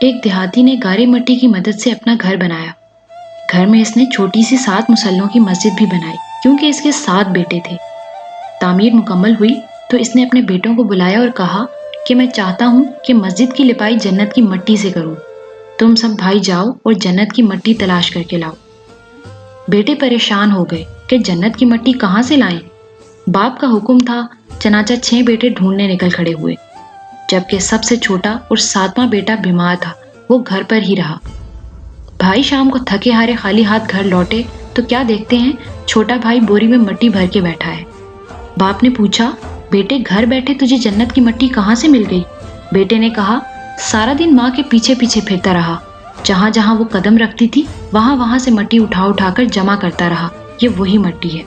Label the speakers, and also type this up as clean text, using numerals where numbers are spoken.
Speaker 1: ایک دیہاتی نے گارے مٹی کی مدد سے اپنا گھر بنایا۔ گھر میں اس نے چھوٹی سی 7 مسلوں کی مسجد بھی بنائی کیونکہ اس کے 7 بیٹے تھے۔ تعمیر مکمل ہوئی تو اس نے اپنے بیٹوں کو بلایا اور کہا کہ میں چاہتا ہوں کہ مسجد کی لپائی جنت کی مٹی سے کروں۔ تم سب بھائی جاؤ اور جنت کی مٹی تلاش کر کے لاؤ۔ بیٹے پریشان ہو گئے کہ جنت کی مٹی کہاں سے لائیں؟ باپ کا حکم تھا، چنانچہ 6 بیٹے ڈھونڈنے نکل کھڑے ہوئے، جبکہ سب سے چھوٹا اور 7واں بیٹا بیمار تھا، وہ گھر پر ہی رہا۔ بھائی شام کو تھکے ہارے خالی ہاتھ گھر لوٹے تو کیا دیکھتے ہیں، چھوٹا بھائی بوری میں مٹی بھر کے بیٹھا ہے۔ باپ نے پوچھا، بیٹے گھر بیٹھے تجھے جنت کی مٹی کہاں سے مل گئی؟ بیٹے نے کہا، سارا دن ماں کے پیچھے پیچھے پھرتا رہا، جہاں جہاں وہ قدم رکھتی تھی وہاں وہاں سے مٹی اٹھا اٹھا کر جمع کرتا رہا، یہ وہی مٹی ہے۔